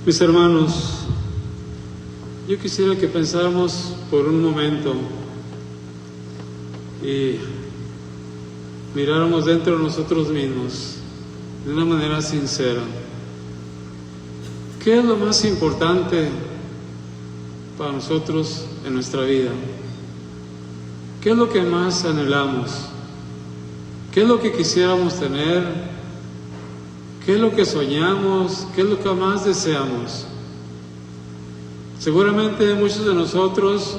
Mis hermanos, yo quisiera que pensáramos por un momento y miráramos dentro de nosotros mismos de una manera sincera. ¿Qué es lo más importante para nosotros en nuestra vida? ¿Qué es lo que más anhelamos? ¿Qué es lo que quisiéramos tener? ¿Qué es lo que soñamos? ¿Qué es lo que más deseamos? Seguramente muchos de nosotros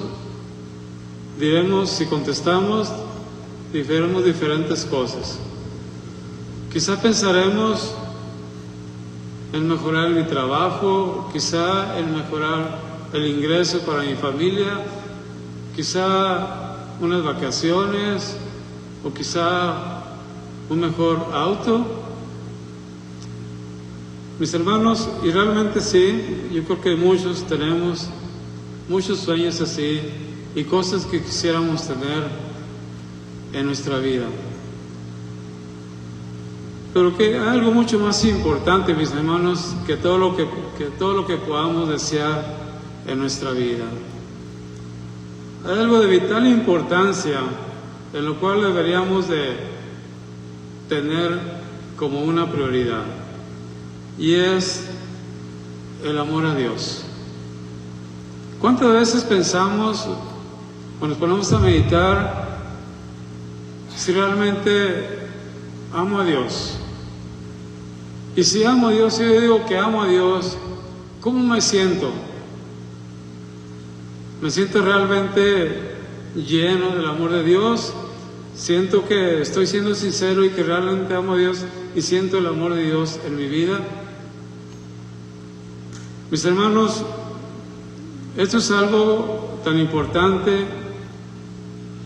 diremos, si contestamos, diremos diferentes cosas. Quizá pensaremos en mejorar mi trabajo, quizá en mejorar el ingreso para mi familia, quizá unas vacaciones o quizá un mejor auto. Mis hermanos, y realmente sí, yo creo que muchos tenemos muchos sueños así y cosas que quisiéramos tener en nuestra vida. Pero que hay algo mucho más importante, mis hermanos, que todo lo que podamos desear en nuestra vida. Hay algo de vital importancia en lo cual deberíamos de tener como una prioridad, y es el amor a Dios. ¿Cuántas veces pensamos o nos ponemos a meditar si realmente amo a Dios? Y si amo a Dios, si yo digo que amo a Dios, ¿cómo me siento? ¿Me siento realmente lleno del amor de Dios? ¿Siento que estoy siendo sincero y que realmente amo a Dios y siento el amor de Dios en mi vida? Mis hermanos, esto es algo tan importante,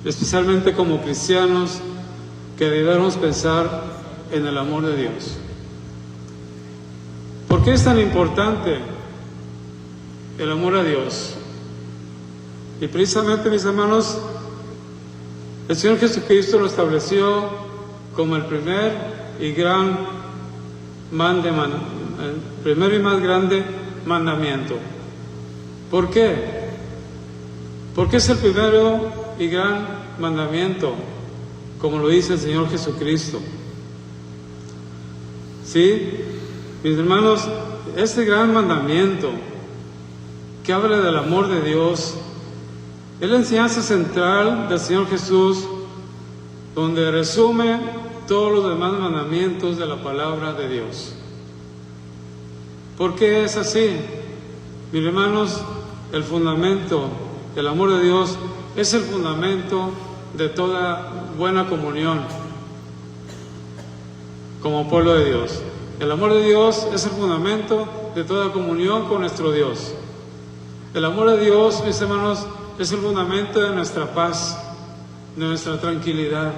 especialmente como cristianos, que debemos pensar en el amor de Dios. ¿Por qué es tan importante el amor a Dios? Y precisamente, mis hermanos, el Señor Jesucristo lo estableció como el primer y más grande mandamiento. ¿Por qué? Porque es el primero y gran mandamiento, como lo dice el Señor Jesucristo. ¿Sí? Mis hermanos, este gran mandamiento que habla del amor de Dios es la enseñanza central del Señor Jesús, donde resume todos los demás mandamientos de la palabra de Dios. ¿Por qué es así? Mis hermanos, el fundamento, el amor de Dios, es el fundamento de toda buena comunión como pueblo de Dios. El amor de Dios es el fundamento de toda comunión con nuestro Dios. El amor de Dios, mis hermanos, es el fundamento de nuestra paz, de nuestra tranquilidad.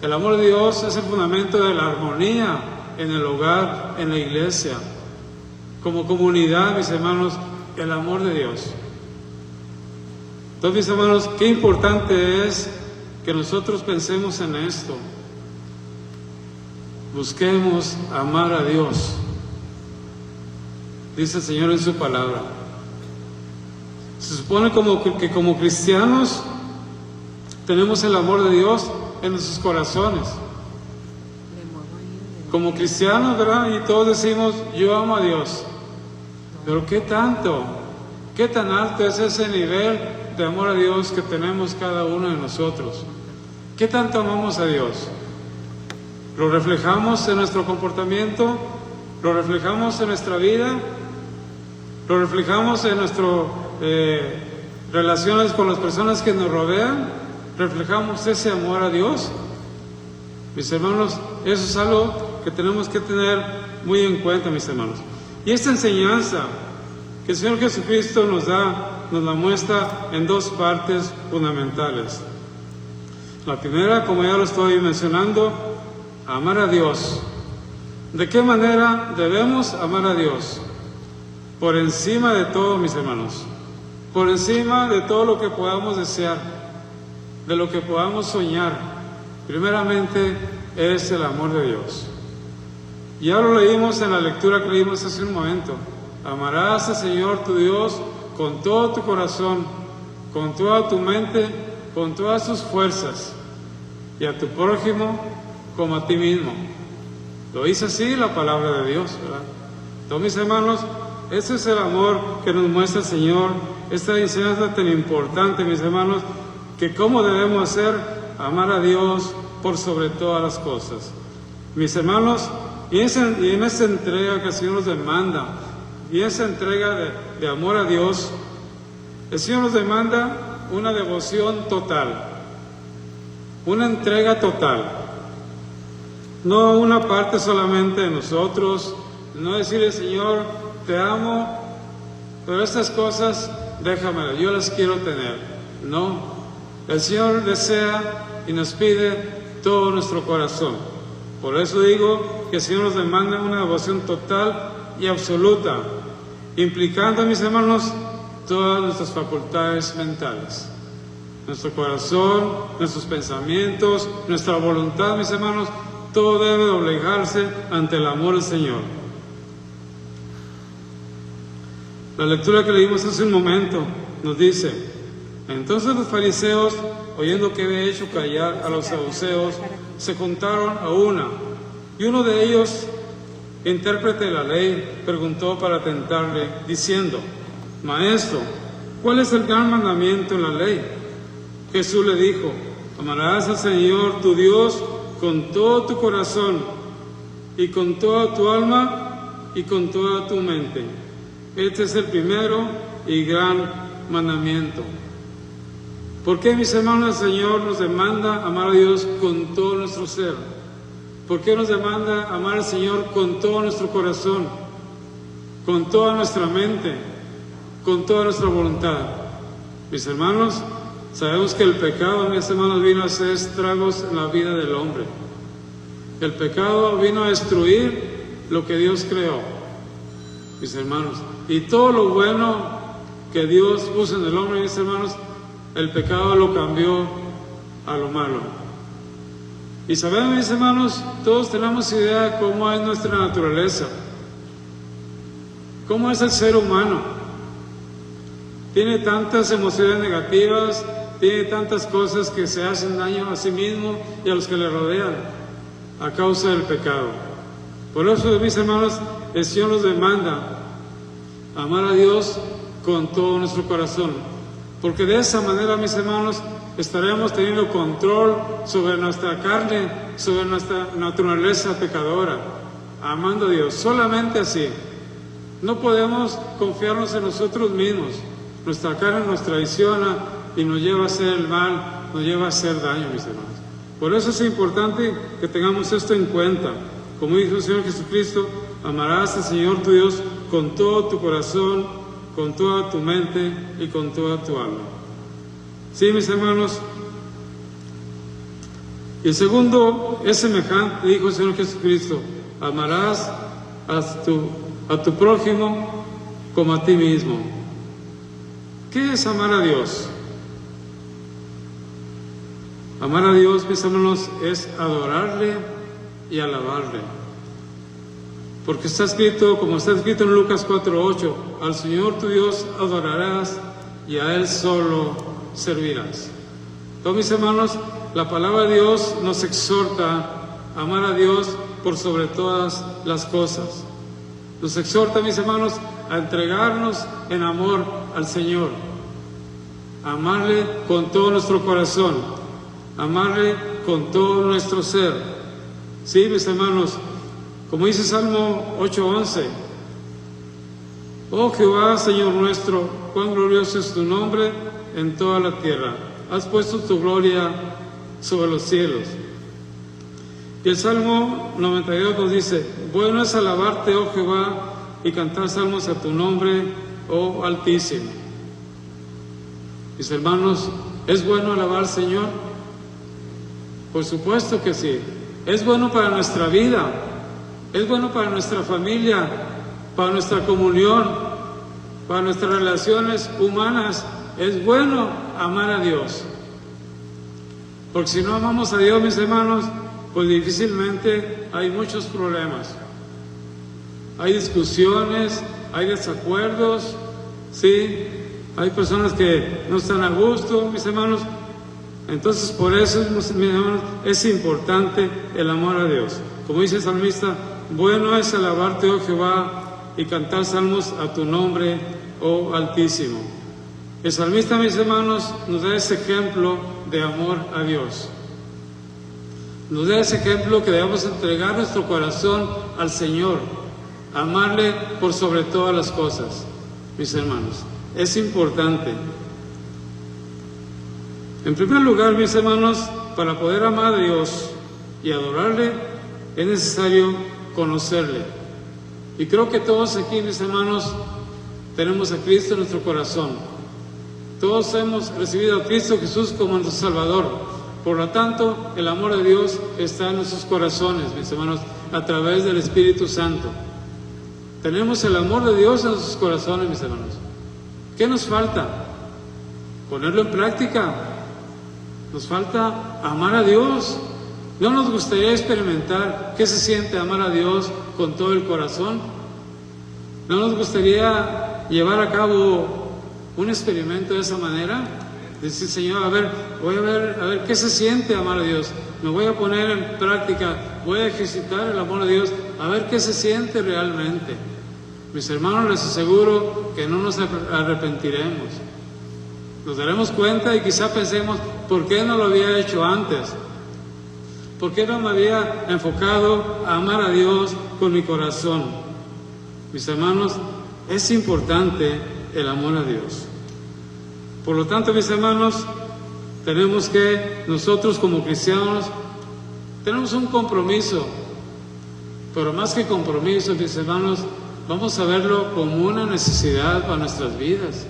El amor de Dios es el fundamento de la armonía en el hogar, en la iglesia. Como comunidad, mis hermanos, el amor de Dios. Entonces, mis hermanos, qué importante es que nosotros pensemos en esto. Busquemos amar a Dios, dice el Señor en su palabra. Se supone que como cristianos tenemos el amor de Dios en nuestros corazones. Como cristianos, ¿verdad? Y todos decimos, yo amo a Dios. Pero ¿qué tanto? ¿Qué tan alto es ese nivel de amor a Dios que tenemos cada uno de nosotros? ¿Qué tanto amamos a Dios? ¿Lo reflejamos en nuestro comportamiento? ¿Lo reflejamos en nuestra vida? ¿Lo reflejamos en nuestras relaciones con las personas que nos rodean? ¿Reflejamos ese amor a Dios? Mis hermanos, eso es algo que tenemos que tener muy en cuenta, mis hermanos. Y esta enseñanza que el Señor Jesucristo nos da, nos la muestra en dos partes fundamentales. La primera, como ya lo estoy mencionando, amar a Dios. ¿De qué manera debemos amar a Dios? Por encima de todo, mis hermanos. Por encima de todo lo que podamos desear, de lo que podamos soñar. Primeramente es el amor de Dios. Ya lo leímos en la lectura que leímos hace un momento. Amarás al Señor tu Dios con todo tu corazón, con toda tu mente, con todas tus fuerzas, y a tu prójimo como a ti mismo. Lo dice así la palabra de Dios, ¿verdad? Entonces, mis hermanos, ese es el amor que nos muestra el Señor, esta enseñanza tan importante, mis hermanos, que cómo debemos hacer, amar a Dios por sobre todas las cosas. Mis hermanos, y en esa entrega que el Señor nos demanda, y esa entrega de amor a Dios, el Señor nos demanda una devoción total, una entrega total, no una parte solamente de nosotros, no decirle, Señor, te amo, pero estas cosas déjamelas, yo las quiero tener. No, el Señor desea y nos pide todo nuestro corazón. Por eso digo que el Señor nos demanda una devoción total y absoluta, implicando, mis hermanos, todas nuestras facultades mentales, nuestro corazón, nuestros pensamientos, nuestra voluntad, mis hermanos, todo debe doblegarse ante el amor del Señor. La lectura que leímos hace un momento nos dice: entonces los fariseos, oyendo que había hecho callar a los saduceos, se juntaron a una, y uno de ellos, intérprete de la ley, preguntó para tentarle, diciendo: Maestro, ¿cuál es el gran mandamiento en la ley? Jesús le dijo: amarás al Señor tu Dios con todo tu corazón, y con toda tu alma, y con toda tu mente. Este es el primero y gran mandamiento. ¿Por qué, mis hermanos, el Señor nos demanda amar a Dios con todo nuestro ser? ¿Por qué nos demanda amar al Señor con todo nuestro corazón, con toda nuestra mente, con toda nuestra voluntad? Mis hermanos, sabemos que el pecado, mis hermanos, vino a hacer estragos en la vida del hombre. El pecado vino a destruir lo que Dios creó, mis hermanos. Y todo lo bueno que Dios puso en el hombre, mis hermanos, el pecado lo cambió a lo malo. Y sabemos, mis hermanos, todos tenemos idea de cómo es nuestra naturaleza, cómo es el ser humano. Tiene tantas emociones negativas, tiene tantas cosas que se hacen daño a sí mismo y a los que le rodean a causa del pecado. Por eso, mis hermanos, el Señor nos demanda amar a Dios con todo nuestro corazón, porque de esa manera, mis hermanos, estaremos teniendo control sobre nuestra carne, sobre nuestra naturaleza pecadora, amando a Dios. Solamente así. No podemos confiarnos en nosotros mismos. Nuestra carne nos traiciona y nos lleva a hacer el mal, nos lleva a hacer daño, mis hermanos. Por eso es importante que tengamos esto en cuenta. Como dijo el Señor Jesucristo, amarás al Señor tu Dios con todo tu corazón, con toda tu mente y con toda tu alma. Sí, mis hermanos. Y el segundo es semejante, dijo el Señor Jesucristo: amarás a tu prójimo como a ti mismo. ¿Qué es amar a Dios? Amar a Dios, mis hermanos, es adorarle y alabarle. Porque está escrito, como está escrito en Lucas 4:8, al Señor tu Dios adorarás y a Él solo servirás. Entonces, mis hermanos, la palabra de Dios nos exhorta a amar a Dios por sobre todas las cosas. Nos exhorta, mis hermanos, a entregarnos en amor al Señor, a amarle con todo nuestro corazón, a amarle con todo nuestro ser. Sí, mis hermanos, como dice Salmo 8:11, oh Jehová, Señor nuestro, cuán glorioso es tu nombre en toda la tierra. Has puesto tu gloria sobre los cielos. Y el Salmo 92 nos dice: bueno es alabarte, oh Jehová, y cantar salmos a tu nombre, oh Altísimo. Mis hermanos, ¿es bueno alabar al Señor? Por supuesto que sí. Es bueno para nuestra vida, es bueno para nuestra familia, para nuestra comunión, para nuestras relaciones humanas. Es bueno amar a Dios. Porque si no amamos a Dios, mis hermanos, pues difícilmente hay muchos problemas. Hay discusiones, hay desacuerdos, ¿sí? Hay personas que no están a gusto, mis hermanos. Entonces, por eso, mis hermanos, es importante el amor a Dios. Como dice el salmista, bueno es alabarte, oh Jehová, y cantar salmos a tu nombre, oh Altísimo. El salmista, mis hermanos, nos da ese ejemplo de amor a Dios. Nos da ese ejemplo que debemos entregar nuestro corazón al Señor, amarle por sobre todas las cosas, mis hermanos. Es importante. En primer lugar, mis hermanos, para poder amar a Dios y adorarle, es necesario conocerle. Y creo que todos aquí, mis hermanos, tenemos a Cristo en nuestro corazón. Todos hemos recibido a Cristo Jesús como nuestro Salvador. Por lo tanto, el amor de Dios está en nuestros corazones, mis hermanos, a través del Espíritu Santo. Tenemos el amor de Dios en nuestros corazones, mis hermanos. ¿Qué nos falta? Ponerlo en práctica. Nos falta amar a Dios. ¿No nos gustaría experimentar qué se siente amar a Dios con todo el corazón? ¿No nos gustaría llevar a cabo un experimento de esa manera? Decir, Señor, voy a ver qué se siente amar a Dios. Me voy a poner en práctica, voy a ejercitar el amor a Dios, a ver qué se siente realmente. Mis hermanos, les aseguro que no nos arrepentiremos. Nos daremos cuenta y quizá pensemos, ¿por qué no lo había hecho antes? ¿Por qué no me había enfocado a amar a Dios con mi corazón? Mis hermanos, es importante el amor a Dios. Por lo tanto, mis hermanos, tenemos que, nosotros como cristianos, tenemos un compromiso. Pero más que compromiso, mis hermanos, vamos a verlo como una necesidad para nuestras vidas.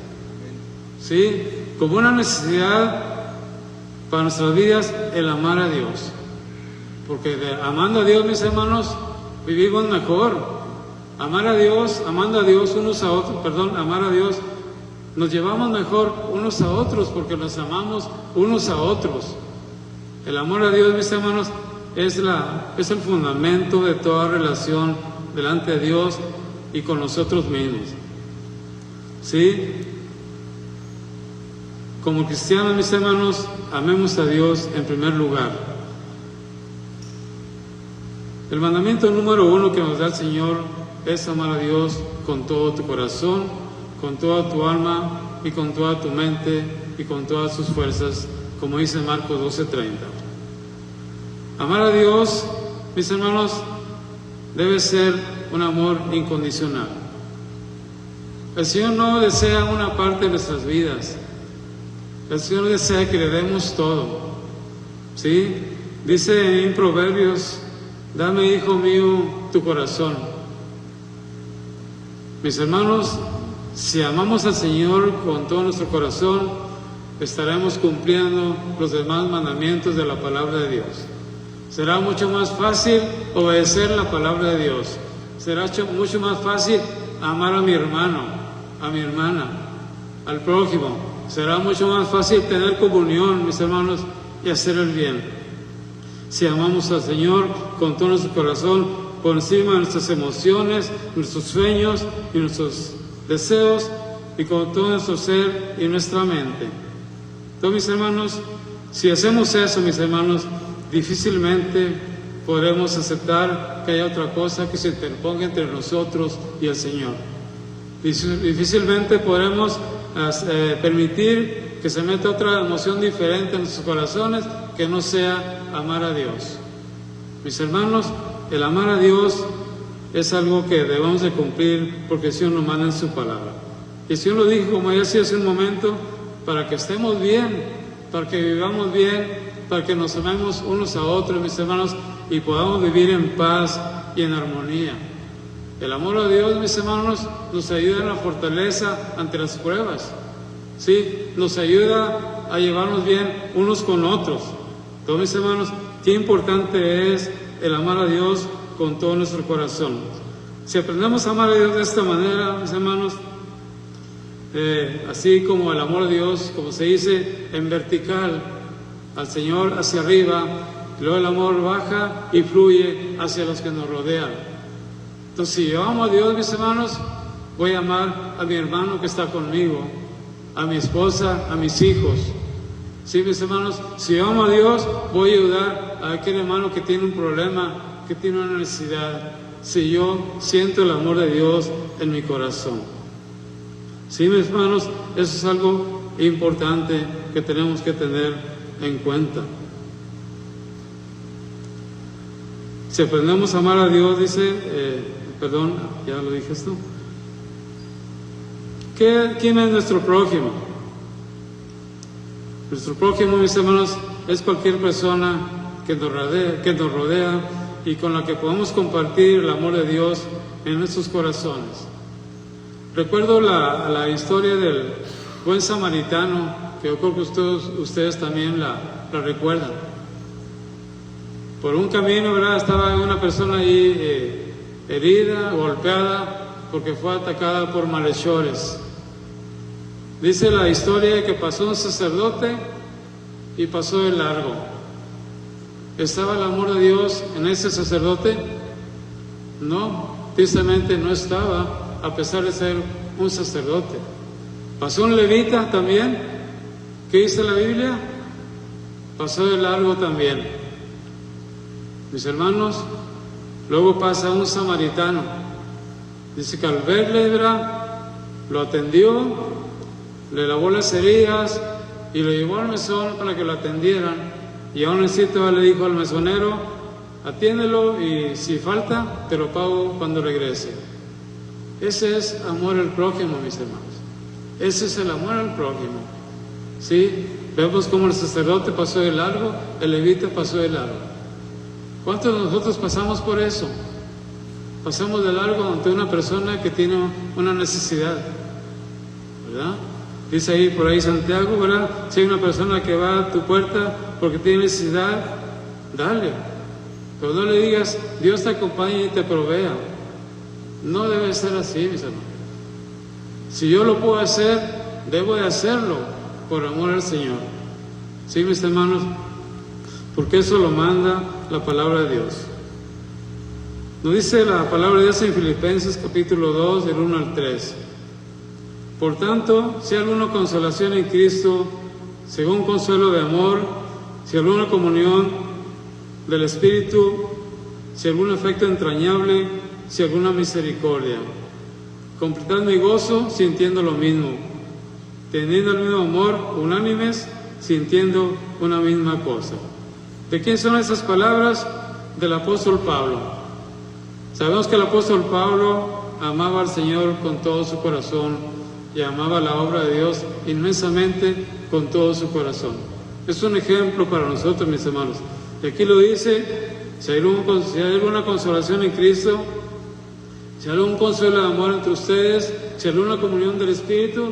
¿Sí? Como una necesidad para nuestras vidas el amar a Dios. Porque amando a Dios, mis hermanos, vivimos mejor. Amar a Dios, amando a Dios unos a otros, amar a Dios, nos llevamos mejor unos a otros porque nos amamos unos a otros. El amor a Dios, mis hermanos, es el fundamento de toda relación delante de Dios y con nosotros mismos. ¿Sí? Como cristianos, mis hermanos, amemos a Dios en primer lugar. El mandamiento número 1 que nos da el Señor es amar a Dios con todo tu corazón, con toda tu alma y con toda tu mente y con todas sus fuerzas, como dice Marcos 12:30. Amar a Dios, mis hermanos, debe ser un amor incondicional. El Señor no desea una parte de nuestras vidas. El Señor desea que le demos todo. ¿Sí? Dice en Proverbios, dame, hijo mío, tu corazón. Mis hermanos, si amamos al Señor con todo nuestro corazón, estaremos cumpliendo los demás mandamientos de la palabra de Dios. Será mucho más fácil obedecer la palabra de Dios. Será mucho más fácil amar a mi hermano, a mi hermana, al prójimo. Será mucho más fácil tener comunión, mis hermanos, y hacer el bien. Si amamos al Señor con todo nuestro corazón, por encima de nuestras emociones, nuestros sueños y nuestros deseos, y con todo nuestro ser y nuestra mente. Entonces, mis hermanos, si hacemos eso, mis hermanos, difícilmente podremos aceptar que haya otra cosa que se interponga entre nosotros y el Señor. Difícilmente podremos permitir que se meta otra emoción diferente en nuestros corazones que no sea amar a Dios. Mis hermanos, el amar a Dios es algo que debemos de cumplir porque el Señor nos manda en su palabra. Y el Señor lo dijo, como ya decía hace un momento, para que estemos bien, para que vivamos bien, para que nos amemos unos a otros, mis hermanos, y podamos vivir en paz y en armonía. El amor a Dios, mis hermanos, nos ayuda en la fortaleza ante las pruebas. ¿Sí? Nos ayuda a llevarnos bien unos con otros. Entonces, mis hermanos, qué importante es el amar a Dios con todo nuestro corazón. Si aprendemos a amar a Dios de esta manera, mis hermanos, así como el amor a Dios, como se dice, en vertical, al Señor hacia arriba, luego el amor baja y fluye hacia los que nos rodean. Entonces, si llevamos a Dios, mis hermanos, voy a amar a mi hermano que está conmigo, a mi esposa, a mis hijos. Sí, mis hermanos, si yo amo a Dios, voy a ayudar a aquel hermano que tiene un problema, que tiene una necesidad, si yo siento el amor de Dios en mi corazón. Sí, mis hermanos, eso es algo importante que tenemos que tener en cuenta. Si aprendemos a amar a Dios, dice, perdón, ya lo dije esto. ¿Quién es nuestro prójimo? Nuestro prójimo, mis hermanos, es cualquier persona que nos rodea y con la que podamos compartir el amor de Dios en nuestros corazones. Recuerdo la historia del buen samaritano, que yo creo que ustedes también la recuerdan. Por un camino, ¿verdad?, estaba una persona ahí herida, golpeada, porque fue atacada por malhechores. Dice la historia que pasó un sacerdote y pasó de largo. ¿Estaba el amor de Dios en ese sacerdote? No, tristemente no estaba, a pesar de ser un sacerdote. Pasó un levita también. ¿Qué dice la Biblia? Pasó de largo también. Mis hermanos, luego pasa un samaritano. Dice que al verle, lo atendió, le lavó las heridas y lo llevó al mesón para que lo atendieran. Y aún así le dijo al mesonero, atiéndelo y si falta, te lo pago cuando regrese. Ese es amor al prójimo, mis hermanos. Ese es el amor al prójimo. ¿Sí? Vemos cómo el sacerdote pasó de largo, el levita pasó de largo. ¿Cuántos de nosotros pasamos por eso? Pasamos de largo ante una persona que tiene una necesidad, ¿verdad? Dice ahí, por ahí Santiago, ¿verdad? Si hay una persona que va a tu puerta porque tiene necesidad, dale. Pero no le digas, Dios te acompañe y te provea. No debe ser así, mis hermanos. Si yo lo puedo hacer, debo de hacerlo por amor al Señor. ¿Sí, mis hermanos? Porque eso lo manda la palabra de Dios. Nos dice la palabra de Dios en Filipenses capítulo 2, del 1 al 3. Por tanto, si hay alguna consolación en Cristo, según consuelo de amor, si hay alguna comunión del Espíritu, si hay algún afecto entrañable, si hay alguna misericordia, completad mi gozo sintiendo lo mismo, teniendo el mismo amor, unánimes, sintiendo una misma cosa. ¿De quién son esas palabras? Del apóstol Pablo. Sabemos que el apóstol Pablo amaba al Señor con todo su corazón y amaba la obra de Dios inmensamente con todo su corazón. Es un ejemplo para nosotros, mis hermanos. Y aquí lo dice, si hay alguna consolación en Cristo, si hay algún consuelo de amor entre ustedes, si hay alguna comunión del Espíritu,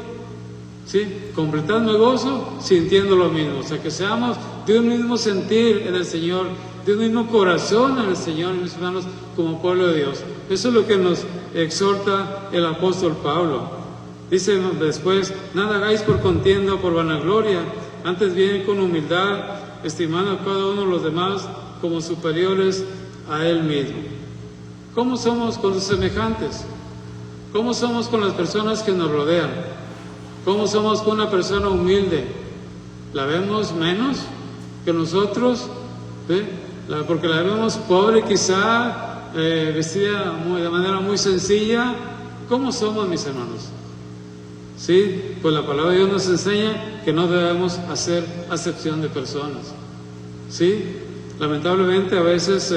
¿sí? Completadme gozo sintiendo lo mismo. O sea, que seamos de un mismo sentir en el Señor, de un mismo corazón en el Señor, mis hermanos, como pueblo de Dios. Eso es lo que nos exhorta el apóstol Pablo. Dice después, nada hagáis por contienda o por vanagloria, antes bien con humildad, estimando a cada uno de los demás como superiores a él mismo. ¿Cómo somos con los semejantes? ¿Cómo somos con las personas que nos rodean? ¿Cómo somos con una persona humilde? ¿La vemos menos que nosotros? ¿Sí? Porque la vemos pobre quizá, vestida de manera muy sencilla. ¿Cómo somos, mis hermanos? Sí, pues la palabra de Dios nos enseña que no debemos hacer acepción de personas. Sí, lamentablemente a veces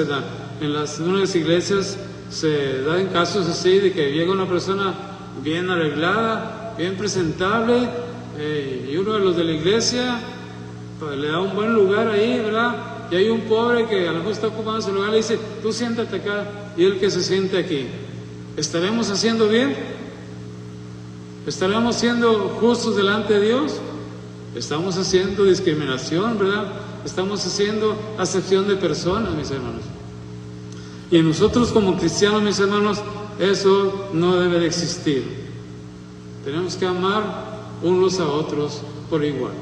en unas iglesias se dan casos así de que llega una persona bien arreglada, bien presentable, y uno de los de la iglesia pues, le da un buen lugar ahí, ¿verdad? Y hay un pobre que a lo mejor está ocupando ese lugar, le dice, tú siéntate acá, y él que se siente aquí. ¿Estaremos haciendo bien? ¿Estaremos siendo justos delante de Dios? Estamos haciendo discriminación, ¿verdad? Estamos haciendo acepción de personas, mis hermanos. Y en nosotros como cristianos, mis hermanos, eso no debe de existir. Tenemos que amar unos a otros por igual.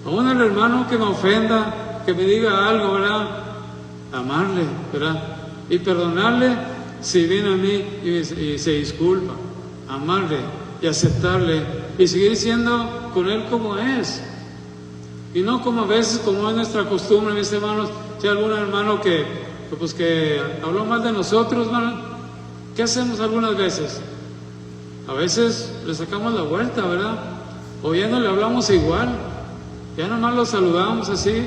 Aún el hermano que me ofenda, que me diga algo, ¿verdad? Amarle, ¿verdad? Y perdonarle si viene a mí y se disculpa. amarle y aceptarle y seguir siendo con Él como es. Y no como a veces, como es nuestra costumbre, mis hermanos, si hay algún hermano que habló mal de nosotros, hermano, ¿qué hacemos algunas veces? A veces le sacamos la vuelta, ¿verdad? O ya no le hablamos igual, ya nomás lo saludamos así,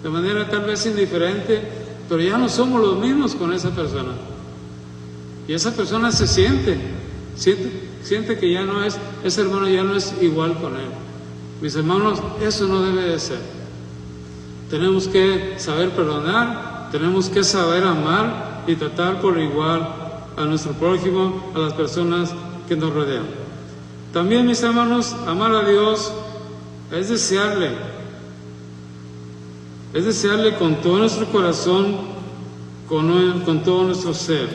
de manera tal vez indiferente, pero ya no somos los mismos con esa persona. Y esa persona se siente que ya no es, ese hermano ya no es igual con él. Mis hermanos, eso no debe de ser. Tenemos que saber perdonar, tenemos que saber amar y tratar por igual a nuestro prójimo, a las personas que nos rodean. También, mis hermanos, amar a Dios es desearle con todo nuestro corazón, con todo nuestro ser,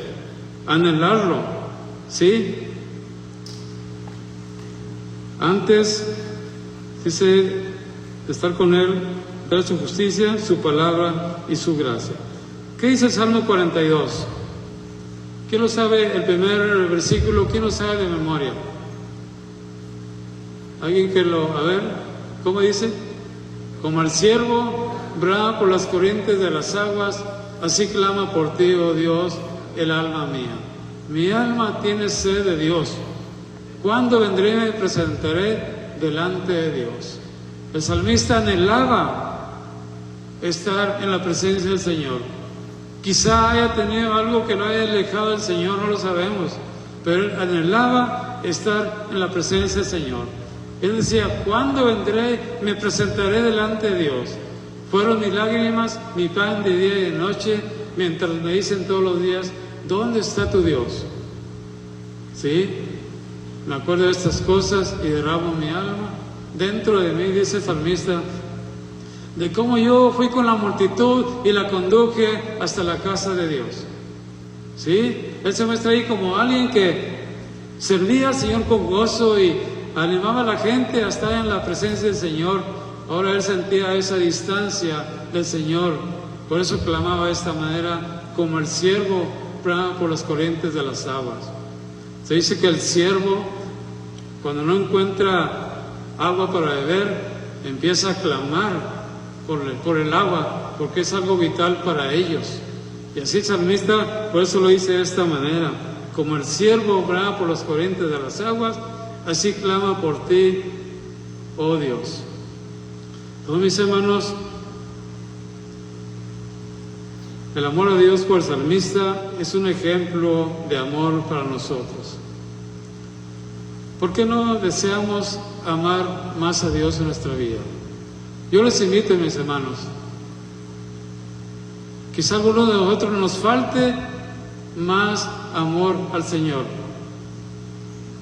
anhelarlo, ¿sí? Antes, dice, de estar con Él, ver su justicia, su palabra y su gracia. ¿Qué dice el Salmo 42? ¿Quién lo sabe el primer versículo? ¿Quién lo sabe de memoria? ¿Alguien que a ver, ¿cómo dice? Como el ciervo brama por las corrientes de las aguas, así clama por ti, oh Dios, el alma mía. Mi alma tiene sed de Dios. ¿Cuándo vendré y me presentaré delante de Dios? El salmista anhelaba estar en la presencia del Señor. Quizá haya tenido algo que lo haya alejado del Señor, no lo sabemos, pero él anhelaba estar en la presencia del Señor. Él decía, ¿cuándo vendré? Me presentaré delante de Dios. Fueron mis lágrimas, mi pan de día y de noche, mientras me dicen todos los días, ¿dónde está tu Dios? ¿Sí? Me acuerdo de estas cosas y derramo mi alma. Dentro de mí, dice el salmista, de cómo yo fui con la multitud y la conduje hasta la casa de Dios. ¿Sí? Él se muestra ahí como alguien que servía al Señor con gozo y animaba a la gente a estar en la presencia del Señor. Ahora él sentía esa distancia del Señor. Por eso clamaba de esta manera, como el ciervo brama por las corrientes de las aguas. Se dice que el ciervo, cuando no encuentra agua para beber, empieza a clamar por el agua, porque es algo vital para ellos. Y así el salmista, por eso lo dice de esta manera, como el ciervo brama por las corrientes de las aguas, así clama por ti, oh Dios. Todos mis hermanos, el amor a Dios por el salmista es un ejemplo de amor para nosotros. ¿Por qué no deseamos amar más a Dios en nuestra vida? Yo les invito, mis hermanos, quizá a alguno de nosotros nos falte más amor al Señor.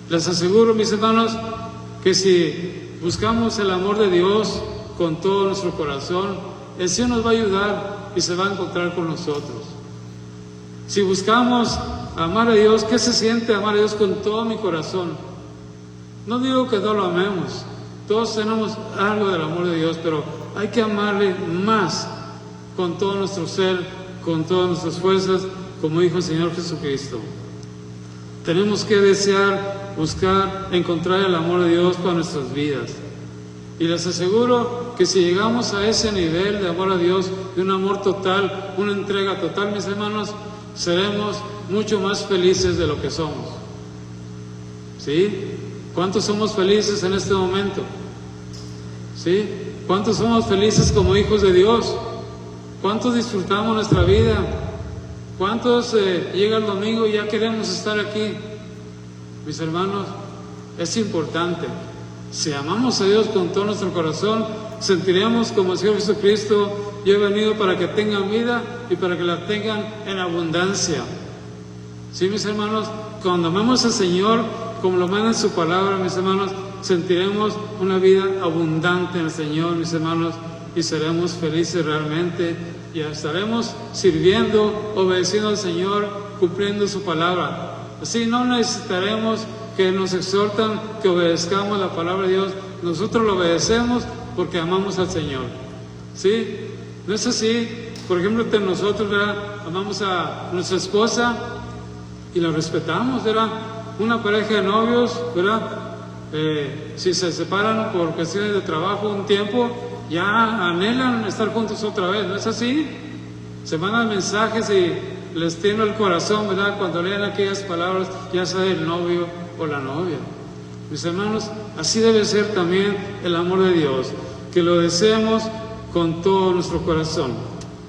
Les aseguro, mis hermanos, que si buscamos el amor de Dios con todo nuestro corazón, el Señor nos va a ayudar y se va a encontrar con nosotros. Si buscamos amar a Dios, ¿qué se siente amar a Dios con todo mi corazón? No digo que no lo amemos, todos tenemos algo del amor de Dios, pero hay que amarle más con todo nuestro ser, con todas nuestras fuerzas, como dijo el Señor Jesucristo. Tenemos que desear, buscar, encontrar el amor de Dios para nuestras vidas. Y les aseguro que si llegamos a ese nivel de amor a Dios, de un amor total, una entrega total, mis hermanos, seremos mucho más felices de lo que somos. ¿Sí? ¿Cuántos somos felices en este momento? ¿Sí? ¿Cuántos somos felices como hijos de Dios? ¿Cuántos disfrutamos nuestra vida? ¿Cuántos llega el domingo y ya queremos estar aquí? Mis hermanos, es importante. Si amamos a Dios con todo nuestro corazón, sentiremos como el Señor Jesucristo, yo he venido para que tengan vida y para que la tengan en abundancia. ¿Sí, mis hermanos? Cuando amamos al Señor, como lo manda en su palabra, mis hermanos, sentiremos una vida abundante en el Señor, mis hermanos, y seremos felices realmente y estaremos sirviendo, obedeciendo al Señor, cumpliendo su palabra. Así no necesitaremos que nos exhortan que obedezcamos la palabra de Dios. Nosotros lo obedecemos porque amamos al Señor. ¿Sí? ¿No es así? Por ejemplo, entre nosotros, ¿verdad? Amamos a nuestra esposa y la respetamos, ¿verdad? una pareja de novios, ¿verdad? Si se separan por cuestiones de trabajo un tiempo, ya anhelan estar juntos otra vez, ¿no es así? Se mandan mensajes y les tiembla el corazón, ¿verdad? Cuando leen aquellas palabras, ya sea el novio o la novia. Mis hermanos, así debe ser también el amor de Dios, que lo deseemos con todo nuestro corazón.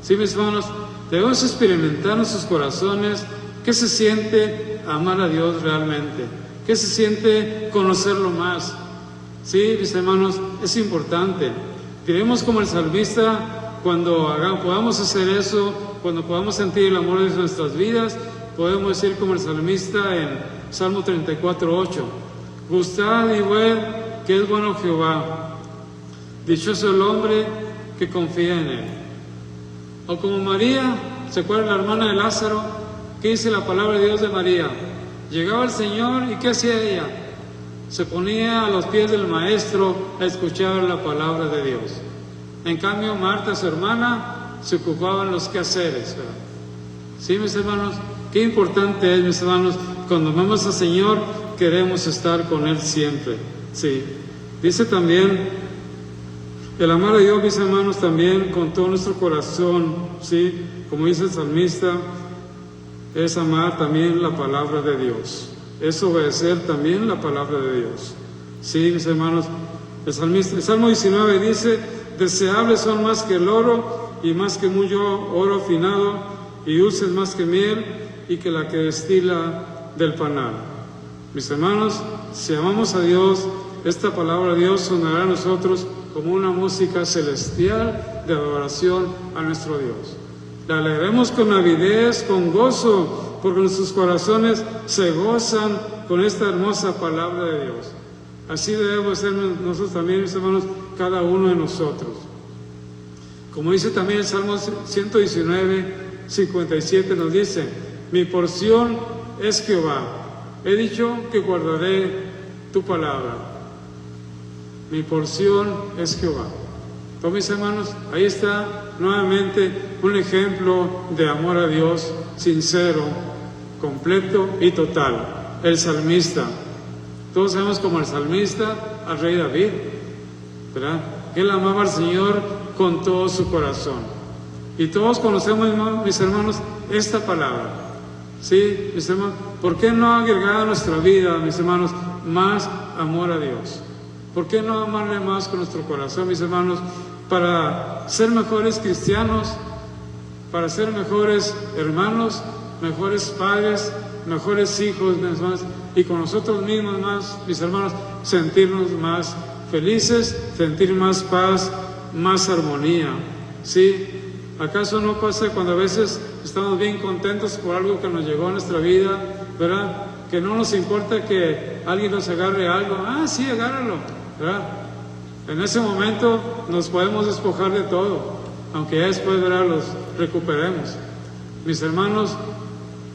Sí, mis hermanos, debemos experimentar en nuestros corazones qué se siente amar a Dios realmente, qué se siente conocerlo más. Sí, mis hermanos, es importante. Queremos como el salmista, cuando podamos hacer eso, cuando podamos sentir el amor de Dios en nuestras vidas, podemos decir como el salmista en Salmo 34:8, gustad y ved que es bueno Jehová, dichoso el hombre que confía en Él. O como María, ¿se acuerdan la hermana de Lázaro? ¿Qué dice la palabra de Dios de María? Llegaba el Señor y ¿qué hacía ella? Se ponía a los pies del Maestro a escuchar la palabra de Dios. En cambio, Marta, su hermana, se ocupaba en los quehaceres, ¿verdad? Sí, mis hermanos, qué importante es, mis hermanos, cuando amamos al Señor, queremos estar con Él siempre. Sí, dice también, el amar a Dios, mis hermanos, también con todo nuestro corazón, sí, como dice el salmista, es amar también la palabra de Dios, es obedecer también la palabra de Dios. Sí, mis hermanos, el Salmo 19 dice, deseables son más que el oro y más que mucho oro afinado y dulces más que miel y que la que destila del panal. Mis hermanos, si amamos a Dios, esta palabra de Dios sonará a nosotros como una música celestial de adoración a nuestro Dios. La alegremos con avidez, con gozo, porque nuestros corazones se gozan con esta hermosa palabra de Dios. Así debemos ser nosotros también, mis hermanos, cada uno de nosotros. Como dice también el Salmo 119, 57, nos dice, mi porción es Jehová. He dicho que guardaré tu palabra. Mi porción es Jehová. Entonces, mis hermanos, ahí está nuevamente un ejemplo de amor a Dios sincero, completo y total. El salmista. Todos sabemos como el salmista al rey David, ¿verdad? Él amaba al Señor con todo su corazón. Y todos conocemos, mis hermanos, esta palabra. Sí, mis hermanos, ¿por qué no agregar a nuestra vida, mis hermanos, más amor a Dios? ¿Por qué no amarle más con nuestro corazón, mis hermanos, para ser mejores cristianos, para ser mejores hermanos, mejores padres, mejores hijos, mis hermanos, y con nosotros mismos más, mis hermanos, sentirnos más felices, sentir más paz, más armonía? ¿Sí? ¿Acaso no pasa cuando a veces estamos bien contentos por algo que nos llegó a nuestra vida, ¿verdad? Que no nos importa que alguien nos agarre algo. Ah, sí, agárralo, ¿verdad? En ese momento nos podemos despojar de todo, aunque ya después, ¿verdad?, los recuperemos. Mis hermanos,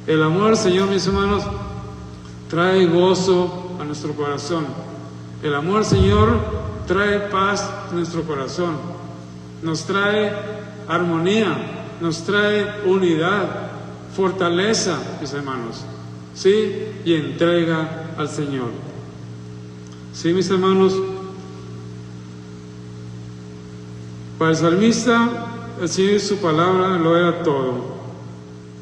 el amor al Señor, mis hermanos, trae gozo a nuestro corazón. El amor al Señor trae paz a nuestro corazón. Nos trae armonía, nos trae unidad, fortaleza, mis hermanos, ¿sí? Y entrega al Señor. Sí, mis hermanos, para el salmista, el Señor y su palabra lo era todo.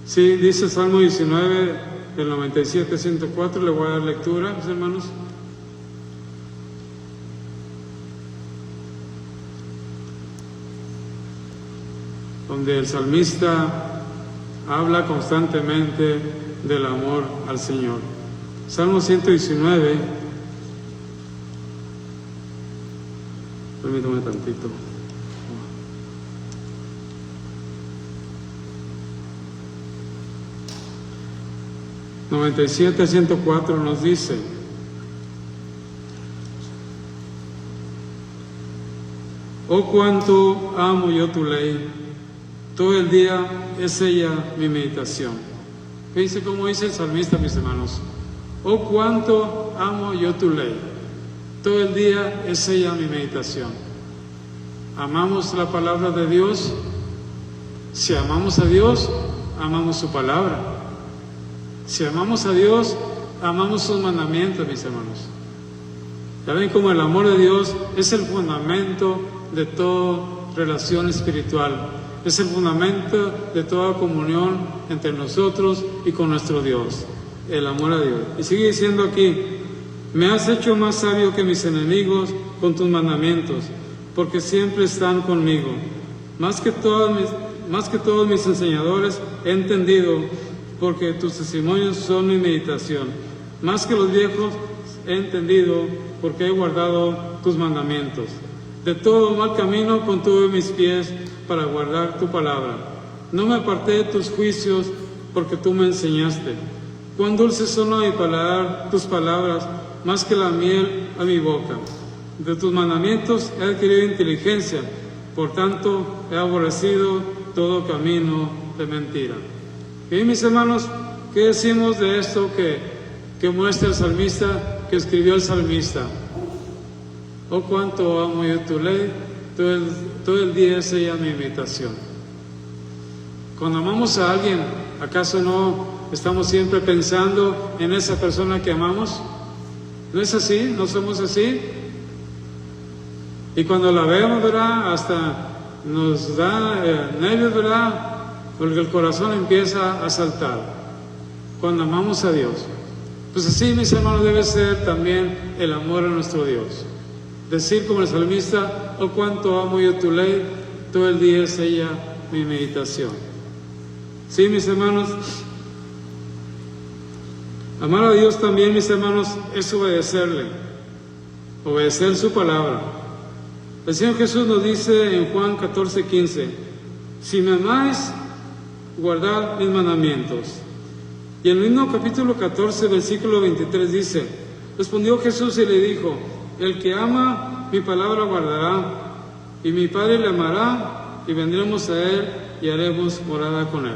Sí, dice el Salmo 19, del 97, 104, le voy a dar lectura, mis hermanos. Donde el salmista habla constantemente del amor al Señor. Salmo 119, permítame tantito. ...97, 104 nos dice: oh, cuánto amo yo tu ley, todo el día es ella mi meditación. Fíjense cómo dice el salmista, mis hermanos: oh, cuánto amo yo tu ley, todo el día es ella mi meditación. ¿Amamos la palabra de Dios? Si amamos a Dios, amamos su palabra. Si amamos a Dios, amamos sus mandamientos, mis hermanos. Ya ven como el amor de Dios es el fundamento de toda relación espiritual. Es el fundamento de toda comunión entre nosotros y con nuestro Dios. El amor a Dios. Y sigue diciendo aquí: me has hecho más sabio que mis enemigos con tus mandamientos, porque siempre están conmigo. Más que todos mis enseñadores he entendido, porque tus testimonios son mi meditación. Más que los viejos he entendido, porque he guardado tus mandamientos. De todo mal camino contuve mis pies para guardar tu palabra. No me aparté de tus juicios, porque tú me enseñaste. Cuán dulces son a mi paladar tus palabras, más que la miel a mi boca. De tus mandamientos he adquirido inteligencia, por tanto he aborrecido todo camino de mentira. Y mis hermanos, ¿qué decimos de esto que muestra el salmista, que escribió el salmista? Oh, cuánto amo yo tu ley, todo el día es ella mi meditación. Cuando amamos a alguien, ¿acaso no estamos siempre pensando en esa persona que amamos? ¿No es así? ¿No somos así? Y cuando la vemos, ¿verdad? Hasta nos da nervios, ¿verdad? Porque el corazón empieza a saltar cuando amamos a Dios. Pues así, mis hermanos, debe ser también el amor a nuestro Dios. Decir como el salmista: oh, cuánto amo yo tu ley, todo el día es ella mi meditación. Sí, mis hermanos, amar a Dios también, mis hermanos, es obedecerle, obedecer su palabra. El Señor Jesús nos dice en Juan 14:15: si me amáis, guardad mis mandamientos. Y en el mismo capítulo 14, versículo 23 dice: respondió Jesús y le dijo: el que ama mi palabra guardará, y mi Padre le amará, y vendremos a él y haremos morada con él.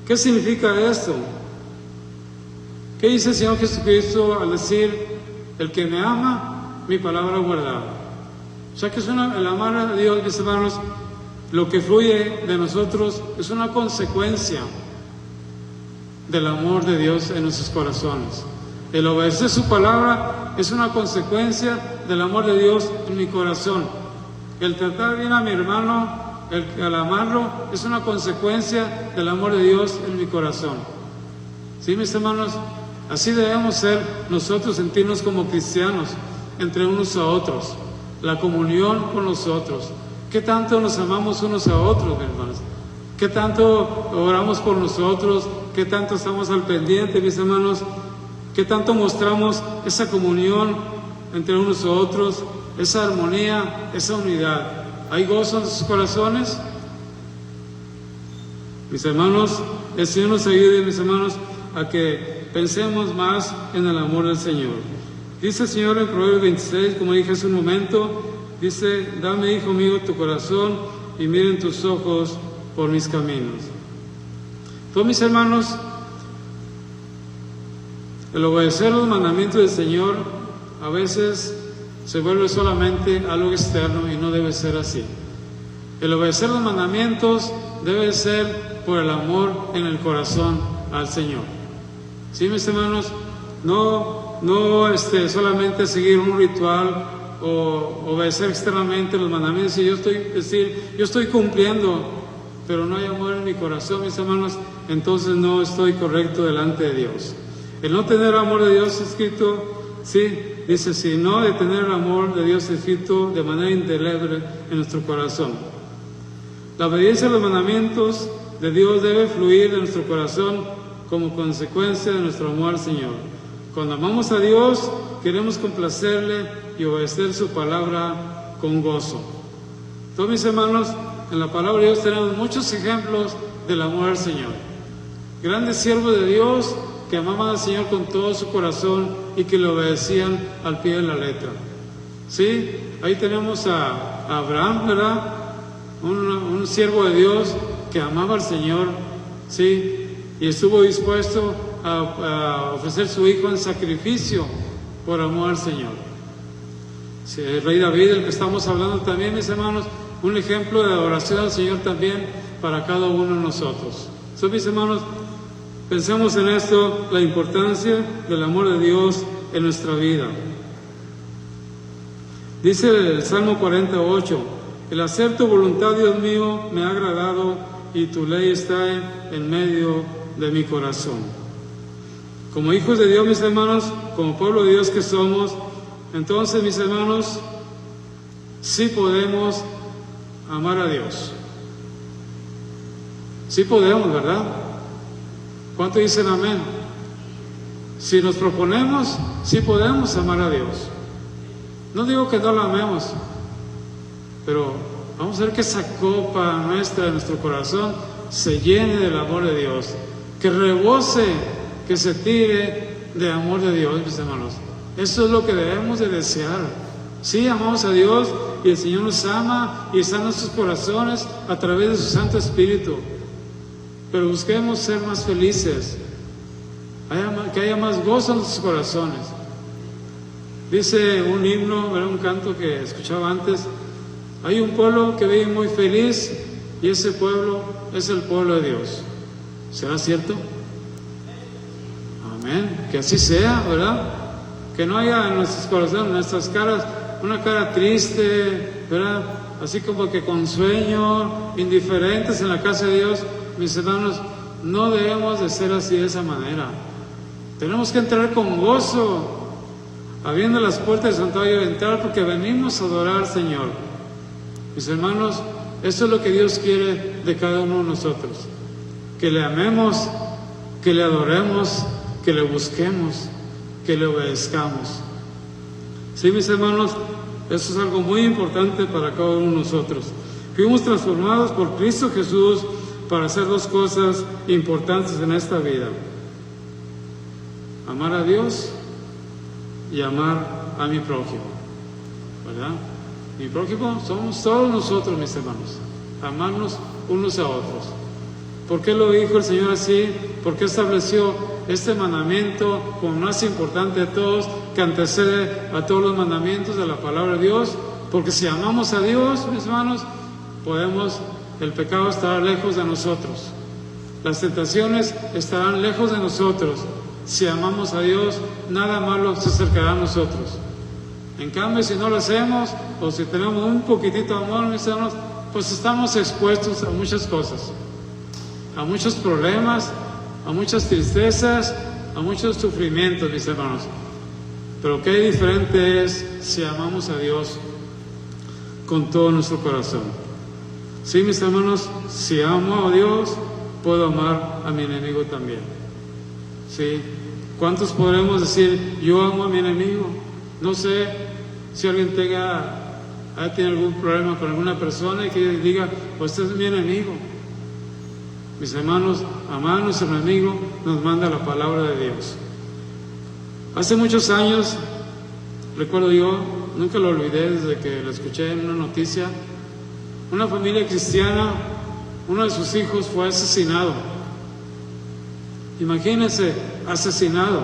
¿Qué significa esto? ¿Qué dice el Señor Jesucristo al decir: el que me ama, mi palabra guardará? O sea que es el amar a Dios, mis hermanos, lo que fluye de nosotros es una consecuencia del amor de Dios en nuestros corazones. El obedecer su palabra es una consecuencia del amor de Dios en mi corazón. El tratar bien a mi hermano, al amarlo, es una consecuencia del amor de Dios en mi corazón. ¿Sí, mis hermanos? Así debemos ser nosotros, sentirnos como cristianos, entre unos a otros. La comunión con los otros. ¿Qué tanto nos amamos unos a otros, mis hermanos? ¿Qué tanto oramos por nosotros? ¿Qué tanto estamos al pendiente, mis hermanos? ¿Qué tanto mostramos esa comunión entre unos a otros? Esa armonía, esa unidad. ¿Hay gozo en sus corazones? Mis hermanos, el Señor nos ayude, mis hermanos, a que pensemos más en el amor del Señor. Dice el Señor en Proverbios 26, como dije hace un momento, dice: dame, hijo mío, tu corazón, y miren tus ojos por mis caminos. Entonces, mis hermanos, el obedecer los mandamientos del Señor a veces se vuelve solamente algo externo, y no debe ser así. El obedecer los mandamientos debe ser por el amor en el corazón al Señor. ¿Sí, mis hermanos? No solamente seguir un ritual o obedecer externamente los mandamientos. Si yo estoy cumpliendo, pero no hay amor en mi corazón, mis hermanos, entonces no estoy correcto delante de Dios. El no tener amor de Dios escrito, sí, dice: si no de tener el amor de Dios escrito de manera indeleble en nuestro corazón. La obediencia a los mandamientos de Dios debe fluir de nuestro corazón como consecuencia de nuestro amor al Señor. Cuando amamos a Dios, queremos complacerle y obedecer su palabra con gozo. Todos, mis hermanos, en la palabra de Dios tenemos muchos ejemplos del amor al Señor. Grandes siervos de Dios que amaban al Señor con todo su corazón y que le obedecían al pie de la letra. ¿Sí? Ahí tenemos a Abraham, ¿verdad? Un siervo de Dios que amaba al Señor, ¿sí? Y estuvo dispuesto a ofrecer su hijo en sacrificio por amor al Señor. Sí, el rey David, del que estamos hablando también, mis hermanos, un ejemplo de adoración al Señor también para cada uno de nosotros. Son, mis hermanos, Pensemos en esto, la importancia del amor de Dios en nuestra vida. Dice el Salmo 48, el hacer tu voluntad, Dios mío, me ha agradado y tu ley está en medio de mi corazón. Como hijos de Dios, mis hermanos, como pueblo de Dios que somos, entonces, mis hermanos, sí podemos amar a Dios. Sí podemos, ¿verdad? ¿Cuánto dicen amén? Si nos proponemos, sí podemos amar a Dios. No digo que no lo amemos, pero vamos a ver que esa copa nuestra, de nuestro corazón, se llene del amor de Dios, que rebose, que se tire de amor de Dios, mis hermanos. Eso es lo que debemos de desear. Sí, amamos a Dios y el Señor nos ama y está en nuestros corazones a través de su Santo Espíritu. Pero busquemos ser más felices, que haya más gozo en nuestros corazones. Dice un himno, era un canto que escuchaba antes, hay un pueblo que vive muy feliz y ese pueblo es el pueblo de Dios. ¿Será cierto? Amén. Que así sea, ¿verdad? Que no haya en nuestros corazones, en nuestras caras, una cara triste, ¿verdad? Así como que con sueño, indiferentes en la casa de Dios. Mis hermanos, no debemos de ser así de esa manera. Tenemos que entrar con gozo, abriendo las puertas del santuario, entrar porque venimos a adorar al Señor. Mis hermanos, eso es lo que Dios quiere de cada uno de nosotros. Que le amemos, que le adoremos, que le busquemos, que le obedezcamos. Sí, mis hermanos, eso es algo muy importante para cada uno de nosotros. Fuimos transformados por Cristo Jesús para hacer dos cosas importantes en esta vida: amar a Dios y amar a mi prójimo, ¿verdad? Mi prójimo somos todos nosotros, mis hermanos. Amarnos unos a otros. ¿Por qué lo dijo el Señor así? ¿Por qué estableció este mandamiento como más importante de todos, que antecede a todos los mandamientos de la palabra de Dios? Porque si amamos a Dios, mis hermanos, el pecado estará lejos de nosotros. Las tentaciones estarán lejos de nosotros. Si amamos a Dios, nada malo se acercará a nosotros. En cambio, si no lo hacemos, o si tenemos un poquitito de amor, mis hermanos, pues estamos expuestos a muchas cosas, a muchos problemas, a muchas tristezas, a muchos sufrimientos, mis hermanos. Pero qué diferente es si amamos a Dios con todo nuestro corazón. Sí, mis hermanos, si amo a Dios, puedo amar a mi enemigo también. Sí, ¿cuántos podremos decir, yo amo a mi enemigo? No sé si alguien tiene algún problema con alguna persona y que diga, pues este es mi enemigo. Mis hermanos, amar a nuestro enemigo nos manda la palabra de Dios. Hace muchos años, recuerdo yo, nunca lo olvidé desde que lo escuché en una noticia, una familia cristiana, uno de sus hijos fue asesinado. Imagínense, asesinado.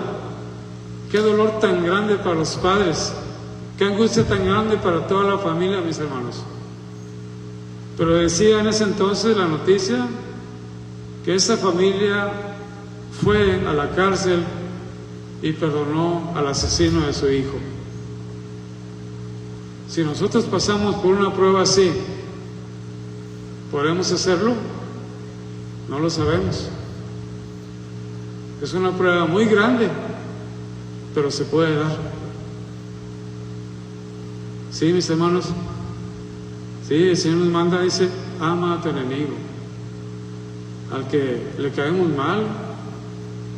Qué dolor tan grande para los padres, qué angustia tan grande para toda la familia, mis hermanos. Pero decía en ese entonces la noticia que esa familia fue a la cárcel y perdonó al asesino de su hijo. Si nosotros pasamos por una prueba así, ¿podremos hacerlo? No lo sabemos. Es una prueba muy grande, pero se puede dar. Sí, mis hermanos. Sí, el Señor nos manda, dice, ama a tu enemigo. Al que le caemos mal,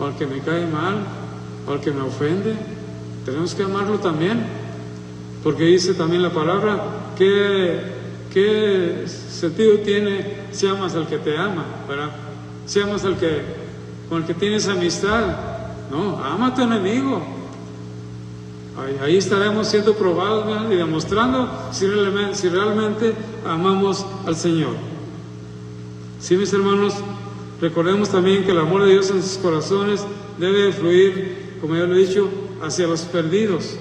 o al que me cae mal, o al que me ofende, tenemos que amarlo también. Porque dice también la palabra, ¿qué sentido tiene si amas al que te ama, ¿verdad? Si amas con el que tienes amistad. No, ama a tu enemigo. Ahí estaremos siendo probados, ¿verdad? Y demostrando si realmente amamos al Señor. Sí, mis hermanos, recordemos también que el amor de Dios en sus corazones debe fluir, como ya lo he dicho, hacia los perdidos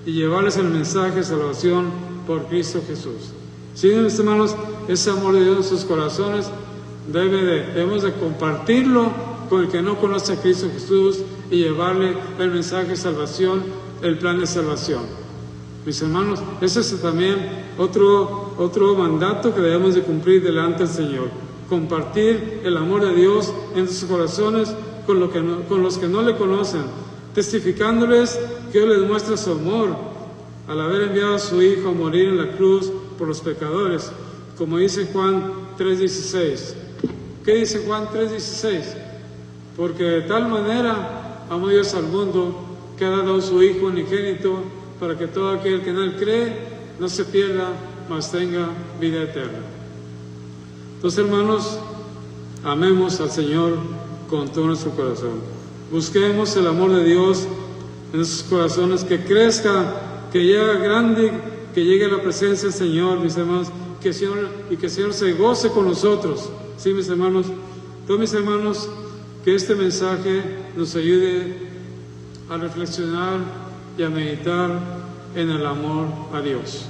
y llevarles el mensaje de salvación por Cristo Jesús. Sí, mis hermanos, ese amor de Dios en sus corazones debemos de compartirlo con el que no conoce a Cristo Jesús y llevarle el mensaje de salvación, el plan de salvación. Mis hermanos, ese es también otro mandato que debemos de cumplir delante del Señor. Compartir el amor de Dios en sus corazones con los que no le conocen, testificándoles que Dios les muestra su amor al haber enviado a su Hijo a morir en la cruz por los pecadores, como dice Juan 3:16. ¿Qué dice Juan 3:16? Porque de tal manera amó Dios al mundo que ha dado a su Hijo unigénito para que todo aquel que en Él cree no se pierda, mas tenga vida eterna. Entonces, hermanos, amemos al Señor con todo nuestro corazón. Busquemos el amor de Dios en nuestros corazones, que crezca, que llegue grande, que llegue a la presencia del Señor, mis hermanos, que el Señor se goce con nosotros. Sí, mis hermanos, todos mis hermanos, que este mensaje nos ayude a reflexionar y a meditar en el amor a Dios.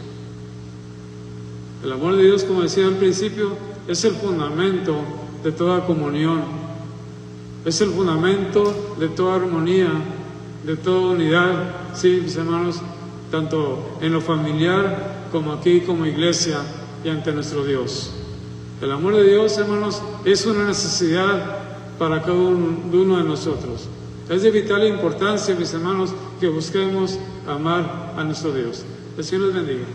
El amor de Dios, como decía al principio, es el fundamento de toda comunión, es el fundamento de toda armonía, de toda unidad, sí, mis hermanos, tanto en lo familiar como aquí como iglesia y ante nuestro Dios. El amor de Dios, hermanos, es una necesidad para cada uno de nosotros. Es de vital importancia, mis hermanos, que busquemos amar a nuestro Dios. El Señor les bendiga.